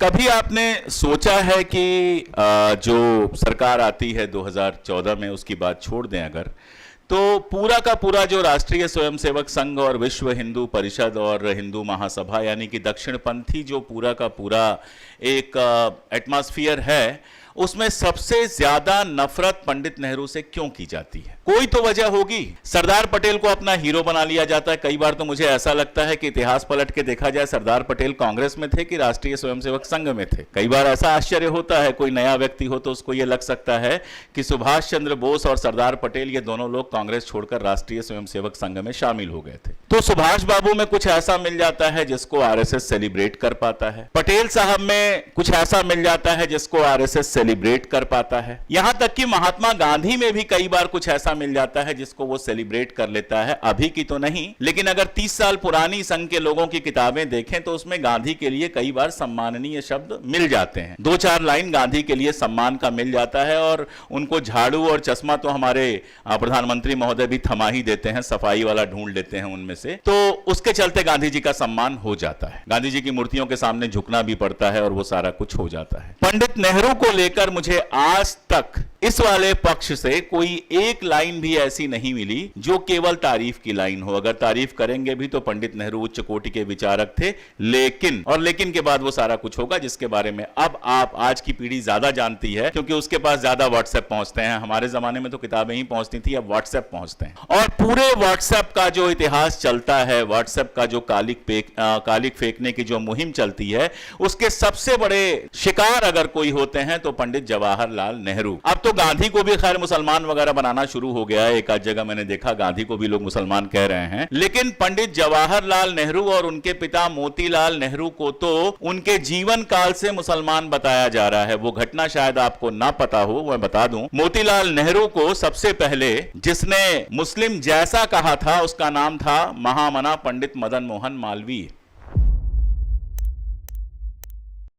कभी आपने सोचा है कि जो सरकार आती है 2014 में, उसकी बात छोड़ दें अगर, तो पूरा का पूरा जो राष्ट्रीय स्वयंसेवक संघ और विश्व हिंदू परिषद और हिंदू महासभा यानी कि दक्षिणपंथी जो पूरा का पूरा एक एटमॉस्फेयर है, उसमें सबसे ज्यादा नफरत पंडित नेहरू से क्यों की जाती है? कोई तो वजह होगी। सरदार पटेल को अपना हीरो बना लिया जाता है। कई बार तो मुझे ऐसा लगता है कि इतिहास पलट के देखा जाए, सरदार पटेल कांग्रेस में थे कि राष्ट्रीय स्वयंसेवक संघ में थे। कई बार ऐसा आश्चर्य होता है, कोई नया व्यक्ति हो तो उसको यह लग सकता है कि सुभाष चंद्र बोस और सरदार पटेल ये दोनों लोग कांग्रेस छोड़कर राष्ट्रीय स्वयंसेवक संघ में शामिल हो गए थे। तो सुभाष बाबू में कुछ ऐसा मिल जाता है जिसको आरएसएस सेलिब्रेट कर पाता है, पटेल साहब में कुछ ऐसा मिल जाता है जिसको आरएसएस सेलिब्रेट कर पाता है, यहां तक कि महात्मा गांधी में भी कई बार कुछ ऐसा मिल जाता है जिसको वो सेलिब्रेट कर लेता है। अभी की तो नहीं, लेकिन अगर 30 साल पुरानी संघ के लोगों की किताबें देखें तो उसमें गांधी के लिए कई बार सम्माननीय शब्द मिल जाते हैं। 2-4 लाइन गांधी के लिए सम्मान का मिल जाता है और उनको झाड़ू और चश्मा तो हमारे प्रधानमंत्री महोदय भी थमा ही देते हैं, सफाई वाला ढूंढ लेते हैं उनमें से, तो उसके चलते गांधी जी का सम्मान हो जाता है। गांधी जी की मूर्तियों के सामने झुकना भी पड़ता है और वो सारा कुछ हो जाता है। पंडित नेहरू को लेकर मुझे आज तक इस वाले पक्ष से कोई एक लाइन भी ऐसी नहीं मिली जो केवल तारीफ की लाइन हो। अगर तारीफ करेंगे भी तो पंडित नेहरू उच्च कोटि के विचारक थे, लेकिन के बाद वो सारा कुछ होगा जिसके बारे में अब आप आज की पीढ़ी ज्यादा जानती है, क्योंकि उसके पास ज्यादा व्हाट्सएप पहुंचते हैं। हमारे जमाने में तो किताबें ही पहुंचती थी, अब व्हाट्सएप पहुंचते हैं। और पूरे व्हाट्सएप का जो इतिहास चलता है, व्हाट्सएप का जो कालिक फेंकने की जो मुहिम चलती है, उसके सबसे बड़े शिकार अगर कोई होते हैं तो पंडित जवाहरलाल नेहरू। अब तो गांधी को भी खैर मुसलमान वगैरह बनाना शुरू हो गया है, एक आध जगह मैंने देखा गांधी को भी लोग मुसलमान कह रहे हैं, लेकिन पंडित जवाहरलाल नेहरू और उनके पिता मोतीलाल नेहरू को तो उनके जीवन काल से मुसलमान बताया जा रहा है। वो घटना शायद आपको ना पता हो, मैं बता दूं। मोतीलाल नेहरू को सबसे पहले जिसने मुस्लिम जैसा कहा था उसका नाम था महामना पंडित मदन मोहन मालवीय।